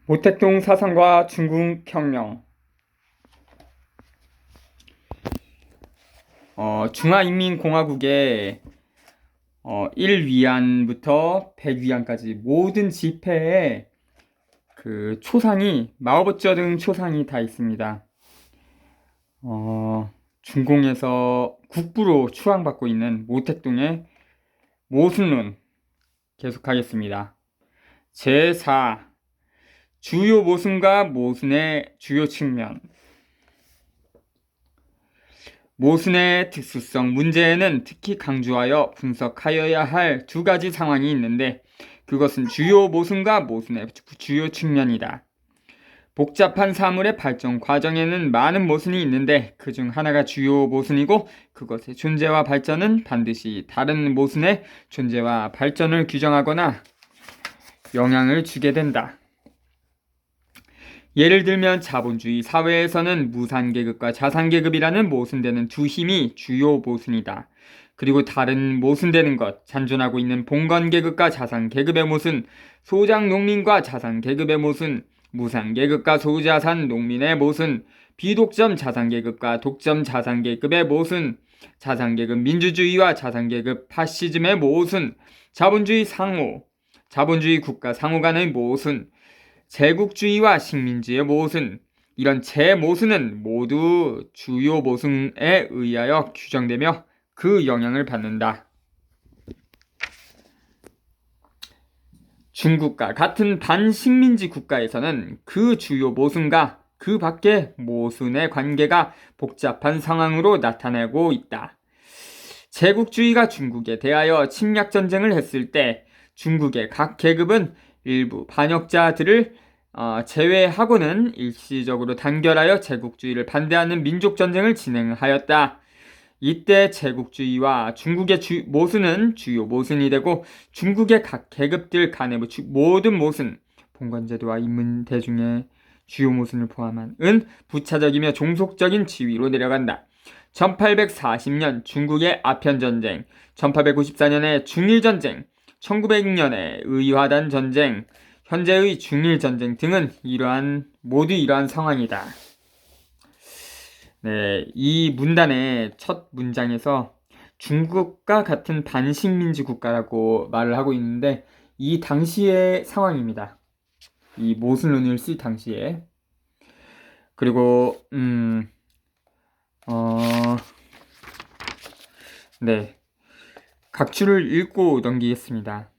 모택동 사상과 중국혁명. 중화인민공화국의 1위안부터 100위안까지 모든 지폐에 그 초상이 마오쩌둥 초상이 다 있습니다. 중공에서 국부로 추앙받고 있는 모택동의 모순론 계속하겠습니다. 제4. 주요 모순과 모순의 주요 측면. 모순의 특수성 문제에는 특히 강조하여 분석하여야 할 두 가지 상황이 있는데 그것은 주요 모순과 모순의 주요 측면이다. 복잡한 사물의 발전 과정에는 많은 모순이 있는데 그중 하나가 주요 모순이고 그것의 존재와 발전은 반드시 다른 모순의 존재와 발전을 규정하거나 영향을 주게 된다. 예를 들면 자본주의 사회에서는 무산계급과 자산계급이라는 모순되는 두 힘이 주요 모순이다. 그리고 다른 모순되는 것, 잔존하고 있는 봉건계급과 자산계급의 모순, 소장농민과 자산계급의 모순, 무산계급과 소자산 농민의 모순, 비독점 자산계급과 독점 자산계급의 모순, 자산계급 민주주의와 자산계급 파시즘의 모순, 자본주의 상호, 자본주의 국가 상호 간의 모순, 제국주의와 식민지의 모순, 이런 제모순은 모두 주요 모순에 의하여 규정되며 그 영향을 받는다. 중국과 같은 반식민지 국가에서는 그 주요 모순과 그 밖의 모순의 관계가 복잡한 상황으로 나타나고 있다. 제국주의가 중국에 대하여 침략전쟁을 했을 때 중국의 각 계급은 일부 반역자들을 제외하고는 일시적으로 단결하여 제국주의를 반대하는 민족전쟁을 진행하였다. 이때 제국주의와 중국의 모순은 주요 모순이 되고 중국의 각 계급들 간의 모든 모순, 봉건제도와 인민대중의 주요 모순을 포함한 부차적이며 종속적인 지위로 내려간다. 1840년 중국의 아편전쟁, 1894년의 중일전쟁, 1900년의 의화단 전쟁, 현재의 중일전쟁 등은 모두 이러한 상황이다. 네, 이 문단의 첫 문장에서 중국과 같은 반식민지 국가라고 말을 하고 있는데 이 당시의 상황입니다. 이 모순론을 쓸 당시에. 그리고 네, 각주를 읽고 넘기겠습니다.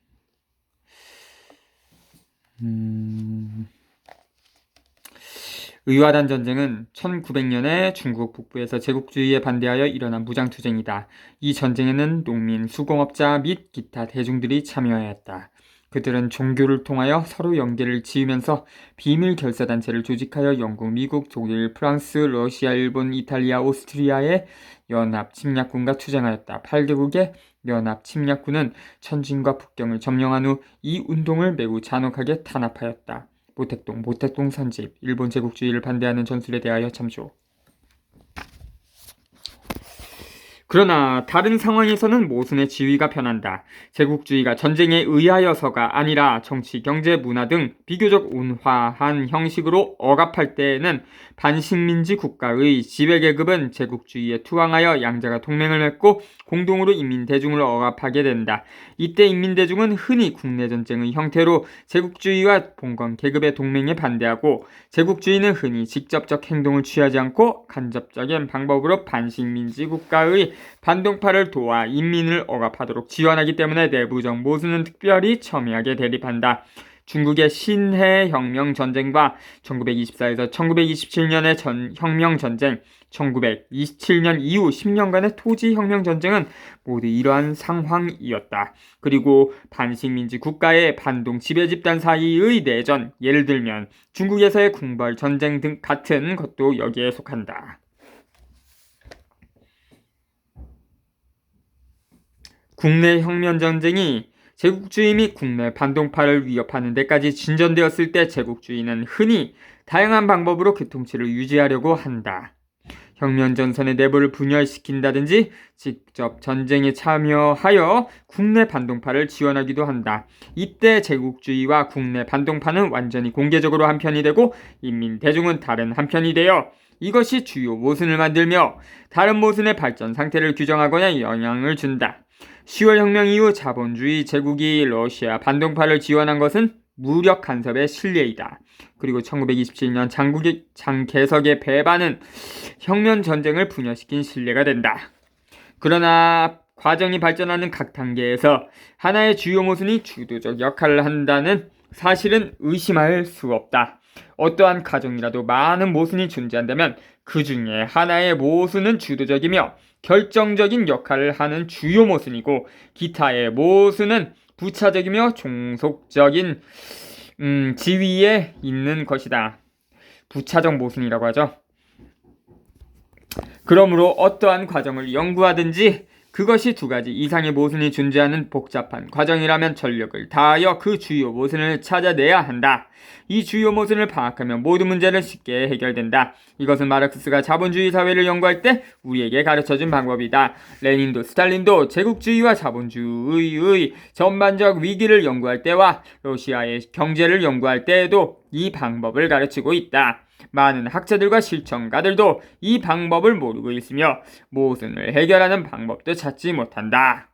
의화단 전쟁은 1900년에 중국 북부에서 제국주의에 반대하여 일어난 무장투쟁이다. 이 전쟁에는 농민, 수공업자 및 기타 대중들이 참여하였다. 그들은 종교를 통하여 서로 연계를 지으면서 비밀 결사단체를 조직하여 영국, 미국, 독일, 프랑스, 러시아, 일본, 이탈리아, 오스트리아의 연합 침략군과 투쟁하였다. 8개국의 연합 침략군은 천진과 북경을 점령한 후 이 운동을 매우 잔혹하게 탄압하였다. 모택동 선집, 일본 제국주의를 반대하는 전술에 대하여 참조. 그러나 다른 상황에서는 모순의 지위가 변한다. 제국주의가 전쟁에 의하여서가 아니라 정치, 경제, 문화 등 비교적 온화한 형식으로 억압할 때에는 반식민지 국가의 지배계급은 제국주의에 투항하여 양자가 동맹을 맺고 공동으로 인민대중을 억압하게 된다. 이때 인민대중은 흔히 국내전쟁의 형태로 제국주의와 봉건계급의 동맹에 반대하고 제국주의는 흔히 직접적 행동을 취하지 않고 간접적인 방법으로 반식민지 국가의 반동파를 도와 인민을 억압하도록 지원하기 때문에 내부적 모순은 특별히 첨예하게 대립한다. 중국의 신해혁명전쟁과 1924에서 1927년의 혁명전쟁, 1927년 이후 10년간의 토지혁명전쟁은 모두 이러한 상황이었다. 그리고 반식민지 국가의 반동 지배집단 사이의 내전, 예를 들면 중국에서의 궁벌전쟁 등 같은 것도 여기에 속한다. 국내 혁명전쟁이 제국주의 및 국내 반동파를 위협하는 데까지 진전되었을 때 제국주의는 흔히 다양한 방법으로 그 통치를 유지하려고 한다. 혁명 전선의 내부를 분열시킨다든지 직접 전쟁에 참여하여 국내 반동파를 지원하기도 한다. 이때 제국주의와 국내 반동파는 완전히 공개적으로 한편이 되고 인민 대중은 다른 한편이 되어 이것이 주요 모순을 만들며 다른 모순의 발전 상태를 규정하거나 영향을 준다. 10월 혁명 이후 자본주의 제국이 러시아 반동파를 지원한 것은 무력 간섭의 실례이다. 그리고 1927년 장개석의 배반은 혁명 전쟁을 분열시킨 실례가 된다. 그러나 과정이 발전하는 각 단계에서 하나의 주요 모순이 주도적 역할을 한다는 사실은 의심할 수 없다. 어떠한 과정이라도 많은 모순이 존재한다면 그 중에 하나의 모순은 주도적이며 결정적인 역할을 하는 주요 모순이고 기타의 모순은 부차적이며 종속적인 지위에 있는 것이다. 부차적 모순이라고 하죠. 그러므로 어떠한 과정을 연구하든지 그것이 두 가지 이상의 모순이 존재하는 복잡한 과정이라면 전력을 다하여 그 주요 모순을 찾아내야 한다. 이 주요 모순을 파악하면 모든 문제는 쉽게 해결된다. 이것은 마르크스가 자본주의 사회를 연구할 때 우리에게 가르쳐준 방법이다. 레닌도 스탈린도 제국주의와 자본주의의 전반적 위기를 연구할 때와 러시아의 경제를 연구할 때에도 이 방법을 가르치고 있다. 많은 학자들과 실천가들도 이 방법을 모르고 있으며 모순을 해결하는 방법도 찾지 못한다.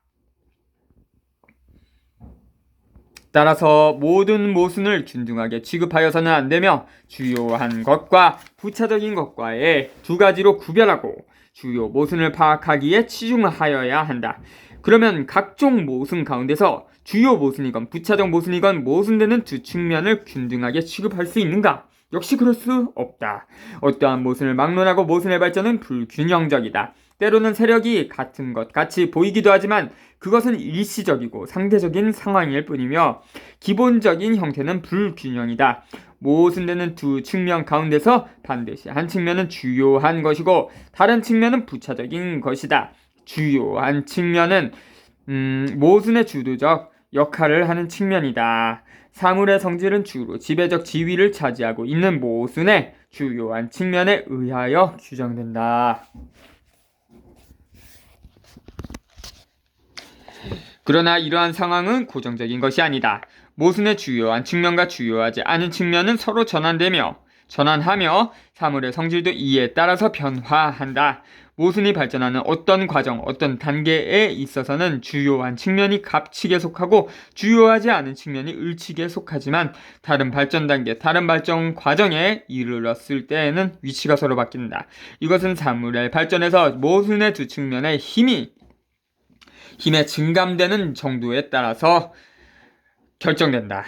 따라서 모든 모순을 균등하게 취급하여서는 안 되며 주요한 것과 부차적인 것과의 두 가지로 구별하고 주요 모순을 파악하기에 치중하여야 한다. 그러면 각종 모순 가운데서 주요 모순이건 부차적 모순이건 모순되는 두 측면을 균등하게 취급할 수 있는가? 역시 그럴 수 없다. 어떠한 모순을 막론하고 모순의 발전은 불균형적이다. 때로는 세력이 같은 것 같이 보이기도 하지만 그것은 일시적이고 상대적인 상황일 뿐이며 기본적인 형태는 불균형이다. 모순되는 두 측면 가운데서 반드시 한 측면은 주요한 것이고 다른 측면은 부차적인 것이다. 주요한 측면은 모순의 주도적 역할을 하는 측면이다. 사물의 성질은 주로 지배적 지위를 차지하고 있는 모순의 주요한 측면에 의하여 규정된다. 그러나 이러한 상황은 고정적인 것이 아니다. 모순의 주요한 측면과 주요하지 않은 측면은 서로 전환하며 사물의 성질도 이에 따라서 변화한다. 모순이 발전하는 어떤 과정, 어떤 단계에 있어서는 주요한 측면이 갑칙에 속하고 주요하지 않은 측면이 을칙에 속하지만 다른 발전 단계, 다른 발전 과정에 이르렀을 때에는 위치가 서로 바뀐다. 이것은 사물의 발전에서 모순의 두 측면의 힘에 증감되는 정도에 따라서 결정된다.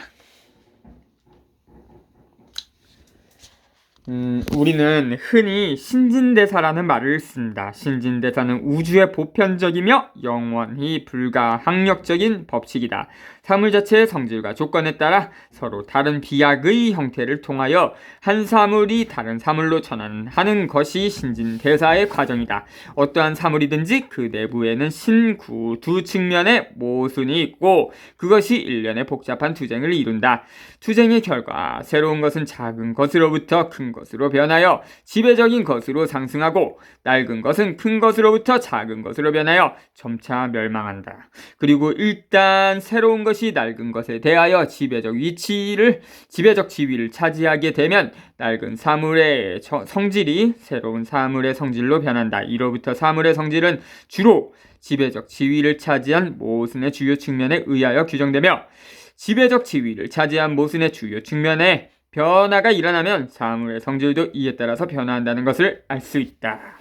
우리는 흔히 신진대사라는 말을 쓴다. 신진대사는 우주의 보편적이며 영원히 불가항력적인 법칙이다. 사물 자체의 성질과 조건에 따라 서로 다른 비약의 형태를 통하여 한 사물이 다른 사물로 전환하는 것이 신진대사의 과정이다. 어떠한 사물이든지 그 내부에는 신구 두 측면의 모순이 있고 그것이 일련의 복잡한 투쟁을 이룬다. 투쟁의 결과 새로운 것은 작은 것으로부터 큰 것으로 변하여 지배적인 것으로 상승하고 낡은 것은 큰 것으로부터 작은 것으로 변하여 점차 멸망한다. 그리고 일단 새로운 것이 낡은 것에 대하여 지배적 지위를 차지하게 되면 낡은 사물의 성질이 새로운 사물의 성질로 변한다. 이로부터 사물의 성질은 주로 지배적 지위를 차지한 모순의 주요 측면에 의하여 규정되며 지배적 지위를 차지한 모순의 주요 측면에 변화가 일어나면 사물의 성질도 이에 따라서 변화한다는 것을 알 수 있다.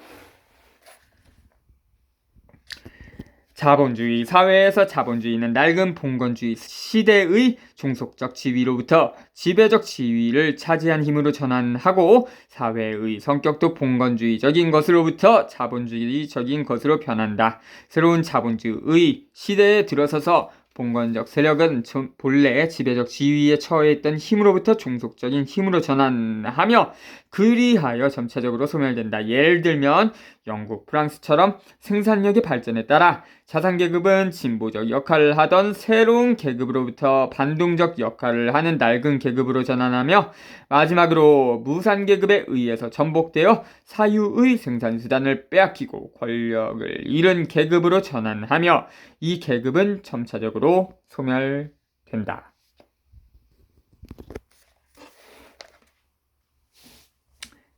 자본주의 사회에서 자본주의는 낡은 봉건주의 시대의 종속적 지위로부터 지배적 지위를 차지한 힘으로 전환하고 사회의 성격도 봉건주의적인 것으로부터 자본주의적인 것으로 변한다. 새로운 자본주의 시대에 들어서서 봉건적 세력은 본래 지배적 지위에 처해 있던 힘으로부터 종속적인 힘으로 전환하며 그리하여 점차적으로 소멸된다. 예를 들면 영국, 프랑스처럼 생산력의 발전에 따라 자산계급은 진보적 역할을 하던 새로운 계급으로부터 반동적 역할을 하는 낡은 계급으로 전환하며 마지막으로 무산계급에 의해서 전복되어 사유의 생산수단을 빼앗기고 권력을 잃은 계급으로 전환하며 이 계급은 점차적으로 소멸된다.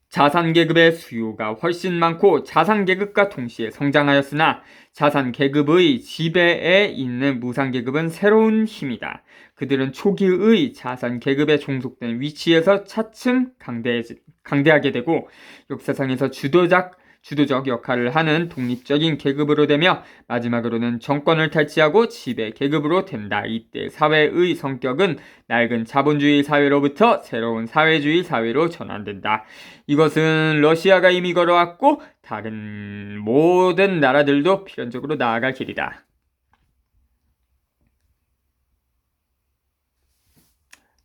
자산계급의 수요가 훨씬 많고 자산계급과 동시에 성장하였으나 자산계급의 지배에 있는 무산계급은 새로운 힘이다. 그들은 초기의 자산계급에 종속된 위치에서 차츰 강대하게 되고 역사상에서 주도적 역할을 하는 독립적인 계급으로 되며 마지막으로는 정권을 탈취하고 지배 계급으로 된다. 이때 사회의 성격은 낡은 자본주의 사회로부터 새로운 사회주의 사회로 전환된다. 이것은 러시아가 이미 걸어왔고 다른 모든 나라들도 필연적으로 나아갈 길이다.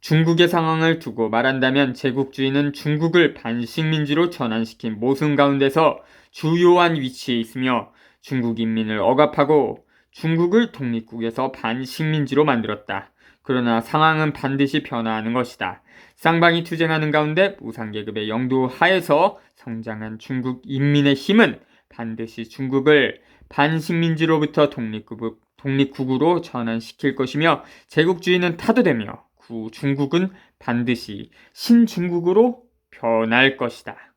중국의 상황을 두고 말한다면 제국주의는 중국을 반식민지로 전환시킨 모순 가운데서 주요한 위치에 있으며 중국 인민을 억압하고 중국을 독립국에서 반식민지로 만들었다. 그러나 상황은 반드시 변화하는 것이다. 쌍방이 투쟁하는 가운데 무산계급의 영도 하에서 성장한 중국 인민의 힘은 반드시 중국을 반식민지로부터 독립국으로 전환시킬 것이며 제국주의는 타도되며 중국은 반드시 신중국으로 변할 것이다.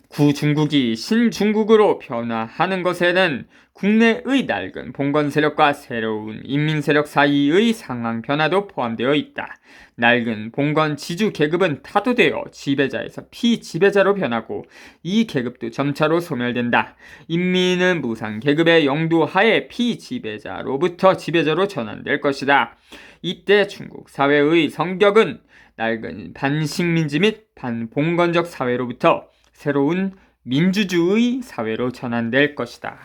구중국이 신중국으로 변화하는 것에는 국내의 낡은 봉건 세력과 새로운 인민 세력 사이의 상황 변화도 포함되어 있다. 낡은 봉건 지주 계급은 타도되어 지배자에서 피지배자로 변하고 이 계급도 점차로 소멸된다. 인민은 무상 계급의 영도 하에 피지배자로부터 지배자로 전환될 것이다. 이때 중국 사회의 성격은 낡은 반식민지 및 반봉건적 사회로부터 새로운 민주주의 사회로 전환될 것이다.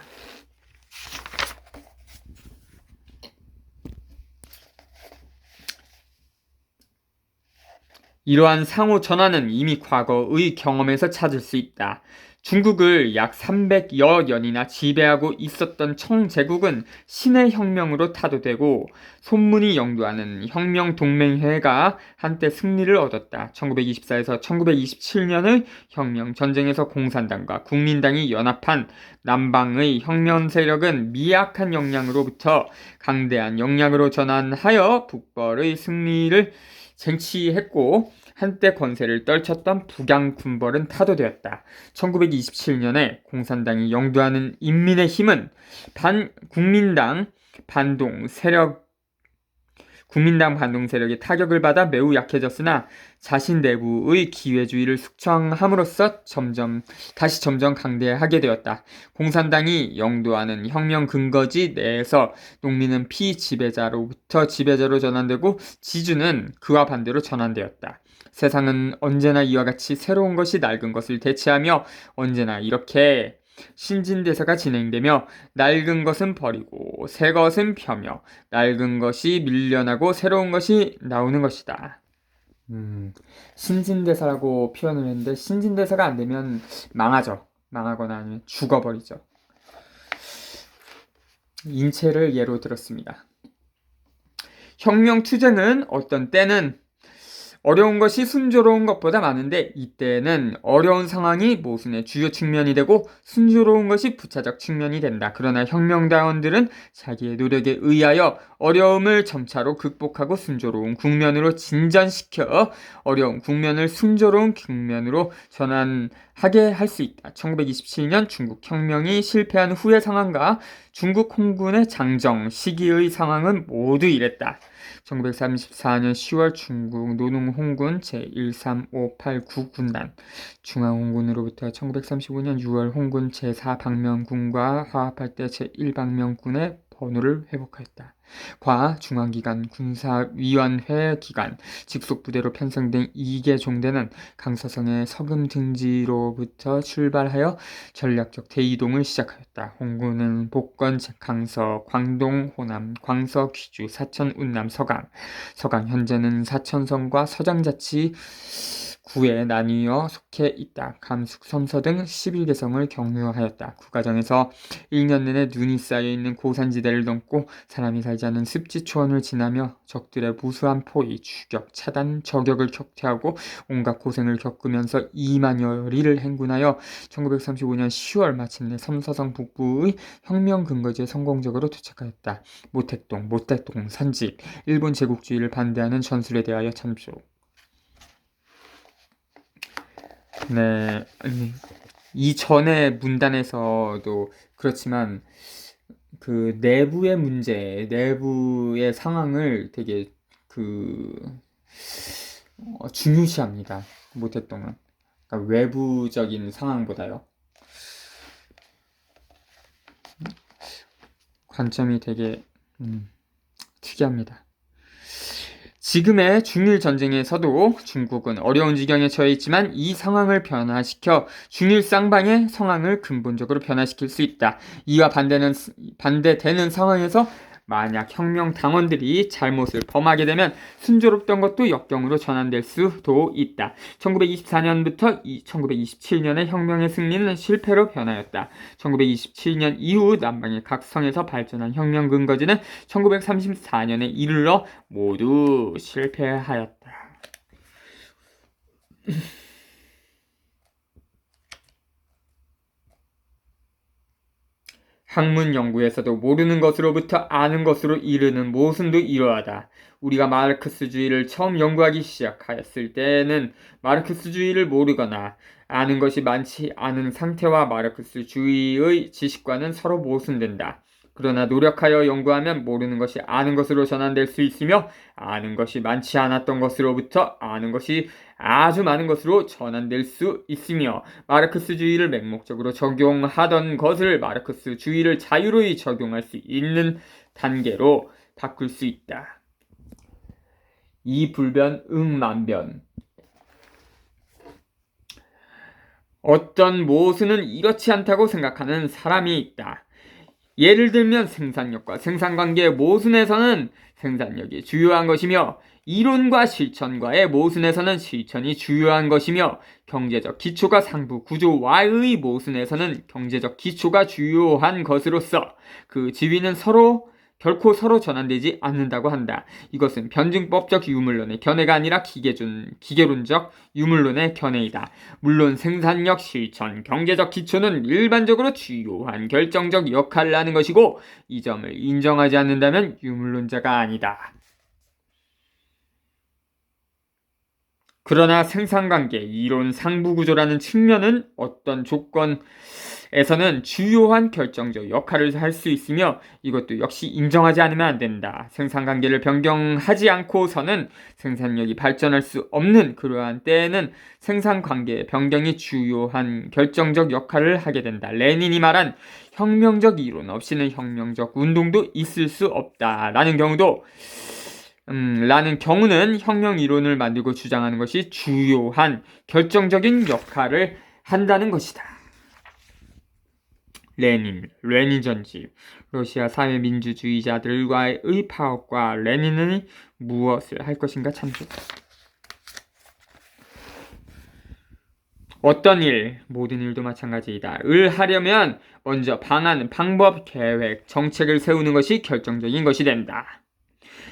이러한 상호 전환은 이미 과거의 경험에서 찾을 수 있다. 중국을 약 300여 년이나 지배하고 있었던 청제국은 신의 혁명으로 타도되고 손문이 영도하는 혁명동맹회가 한때 승리를 얻었다. 1924에서 1927년의 혁명전쟁에서 공산당과 국민당이 연합한 남방의 혁명 세력은 미약한 역량으로부터 강대한 역량으로 전환하여 북벌의 승리를 쟁취했고 한때 권세를 떨쳤던 북양 군벌은 타도되었다. 1927년에 공산당이 영도하는 인민의 힘은 국민당 반동 세력의 타격을 받아 매우 약해졌으나 자신 내부의 기회주의를 숙청함으로써 다시 점점 강대하게 되었다. 공산당이 영도하는 혁명 근거지 내에서 농민은 피지배자로부터 지배자로 전환되고 지주는 그와 반대로 전환되었다. 세상은 언제나 이와 같이 새로운 것이 낡은 것을 대체하며 언제나 이렇게 신진대사가 진행되며 낡은 것은 버리고 새 것은 펴며 낡은 것이 밀려나고 새로운 것이 나오는 것이다. 신진대사라고 표현을 했는데 신진대사가 안 되면 망하죠. 망하거나 아니면 죽어버리죠. 인체를 예로 들었습니다. 혁명 투쟁은 어떤 때는 어려운 것이 순조로운 것보다 많은데 이때는 어려운 상황이 모순의 주요 측면이 되고 순조로운 것이 부차적 측면이 된다. 그러나 혁명당원들은 자기의 노력에 의하여 어려움을 점차로 극복하고 순조로운 국면으로 진전시켜 어려운 국면을 순조로운 국면으로 전환하게 할 수 있다. 1927년 중국 혁명이 실패한 후의 상황과 중국 홍군의 장정 시기의 상황은 모두 이랬다. 1934년 10월 중국 노농홍군 제13589 군단 중앙홍군으로부터 1935년 6월 홍군 제4방면군과 화합할 때 제1방면군의 번호를 회복하였다. 과 중앙기관 군사위원회 기관 직속부대로 편성된 2개 종대는 강서성의 서금등지로부터 출발하여 전략적 대이동을 시작하였다. 홍군은 복건, 강서, 광동, 호남, 광서, 귀주, 사천, 운남, 서강 현재는 사천성과 서장자치 구에 나뉘어 속해 있다. 감숙, 섬서 등 11개성을 경유하였다. 구가정에서 1년 내내 눈이 쌓여있는 고산지대를 넘고 사람이 살지 않는 습지 초원을 지나며 적들의 무수한 포위, 추격, 차단, 저격을 격퇴하고 온갖 고생을 겪으면서 2만여리를 행군하여 1935년 10월 마침내 섬서성 북부의 혁명 근거지에 성공적으로 도착하였다. 모택동 산집, 일본 제국주의를 반대하는 전술에 대하여 참조. 네, 이전의 문단에서도 그렇지만 그 내부의 문제, 내부의 상황을 되게 중요시합니다. 모택동은. 그러니까 외부적인 상황보다요. 관점이 되게 특이합니다. 지금의 중일 전쟁에서도 중국은 어려운 지경에 처해 있지만 이 상황을 변화시켜 중일 쌍방의 상황을 근본적으로 변화시킬 수 있다. 이와 반대되는 상황에서 만약 혁명 당원들이 잘못을 범하게 되면 순조롭던 것도 역경으로 전환될 수도 있다. 1924년부터 1927년의 혁명의 승리는 실패로 변하였다. 1927년 이후 남방의 각 성에서 발전한 혁명 근거지는 1934년에 이르러 모두 실패하였다. 학문 연구에서도 모르는 것으로부터 아는 것으로 이르는 모순도 이러하다. 우리가 마르크스주의를 처음 연구하기 시작하였을 때는 마르크스주의를 모르거나 아는 것이 많지 않은 상태와 마르크스주의의 지식과는 서로 모순된다. 그러나 노력하여 연구하면 모르는 것이 아는 것으로 전환될 수 있으며 아는 것이 많지 않았던 것으로부터 아는 것이 아주 많은 것으로 전환될 수 있으며 마르크스주의를 맹목적으로 적용하던 것을 마르크스주의를 자유로이 적용할 수 있는 단계로 바꿀 수 있다. 이불변 응만변. 어떤 모순은 이렇지 않다고 생각하는 사람이 있다. 예를 들면 생산력과 생산관계의 모순에서는 생산력이 주요한 것이며 이론과 실천과의 모순에서는 실천이 주요한 것이며 경제적 기초가 상부 구조와의 모순에서는 경제적 기초가 주요한 것으로서 그 지위는 결코 서로 전환되지 않는다고 한다. 이것은 변증법적 유물론의 견해가 아니라 기계론적 유물론의 견해이다. 물론 생산력, 실천, 경제적 기초는 일반적으로 주요한 결정적 역할을 하는 것이고 이 점을 인정하지 않는다면 유물론자가 아니다. 그러나 생산관계, 이론 상부구조라는 측면은 어떤 조건에서는 주요한 결정적 역할을 할 수 있으며 이것도 역시 인정하지 않으면 안 된다. 생산관계를 변경하지 않고서는 생산력이 발전할 수 없는 그러한 때에는 생산관계의 변경이 주요한 결정적 역할을 하게 된다. 레닌이 말한 혁명적 이론 없이는 혁명적 운동도 있을 수 없다라는 경우는 혁명 이론을 만들고 주장하는 것이 주요한 결정적인 역할을 한다는 것이다. 레닌 전집. 러시아 사회민주주의자들과의 파업과 레닌은 무엇을 할 것인가 참조. 어떤 일, 모든 일도 마찬가지이다. 을 하려면 먼저 방안, 방법, 계획, 정책을 세우는 것이 결정적인 것이 된다.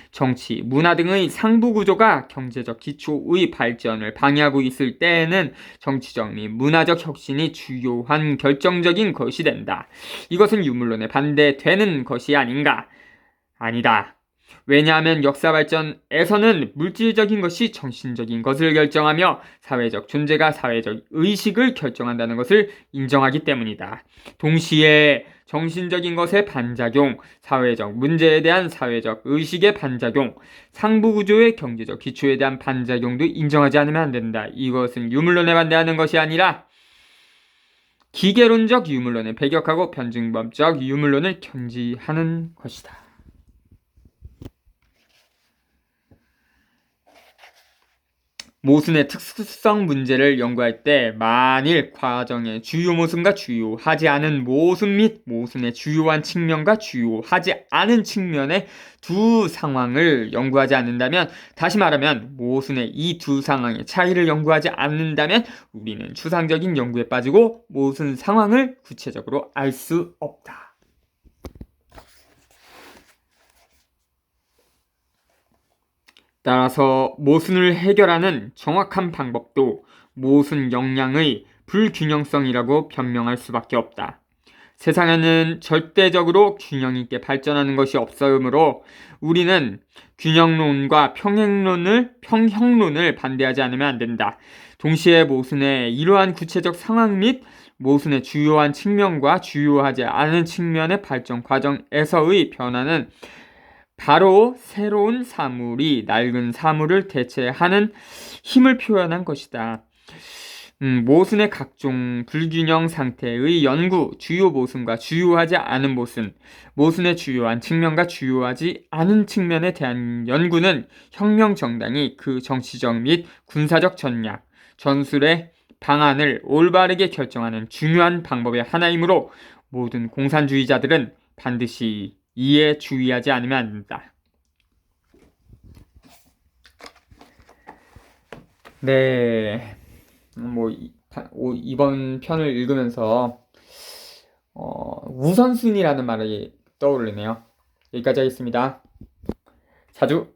정치, 문화 등의 상부 구조가 경제적 기초의 발전을 방해하고 있을 때에는 정치적 및 문화적 혁신이 주요한 결정적인 것이 된다. 이것은 유물론에 반대되는 것이 아닌가? 아니다. 왜냐하면 역사 발전에서는 물질적인 것이 정신적인 것을 결정하며 사회적 존재가 사회적 의식을 결정한다는 것을 인정하기 때문이다. 동시에 정신적인 것의 반작용, 사회적 문제에 대한 사회적 의식의 반작용, 상부구조의 경제적 기초에 대한 반작용도 인정하지 않으면 안 된다. 이것은 유물론에 반대하는 것이 아니라 기계론적 유물론에 배격하고 변증법적 유물론을 견지하는 것이다. 모순의 특수성 문제를 연구할 때 만일 과정의 주요 모순과 주요하지 않은 모순 및 모순의 주요한 측면과 주요하지 않은 측면의 두 상황을 연구하지 않는다면, 다시 말하면 모순의 이 두 상황의 차이를 연구하지 않는다면 우리는 추상적인 연구에 빠지고 모순 상황을 구체적으로 알 수 없다. 따라서 모순을 해결하는 정확한 방법도 모순 역량의 불균형성이라고 변명할 수밖에 없다. 세상에는 절대적으로 균형 있게 발전하는 것이 없으므로 우리는 균형론과 평형론을 반대하지 않으면 안 된다. 동시에 모순의 이러한 구체적 상황 및 모순의 주요한 측면과 주요하지 않은 측면의 발전 과정에서의 변화는 바로 새로운 사물이 낡은 사물을 대체하는 힘을 표현한 것이다. 모순의 각종 불균형 상태의 연구, 주요 모순과 주요하지 않은 모순, 모순의 주요한 측면과 주요하지 않은 측면에 대한 연구는 혁명 정당이 그 정치적 및 군사적 전략, 전술의 방안을 올바르게 결정하는 중요한 방법의 하나이므로 모든 공산주의자들은 반드시 이에 주의하지 않으면 안 된다. 네. 이번 편을 읽으면서 우선순위라는 말이 떠오르네요. 여기까지 하겠습니다. 자주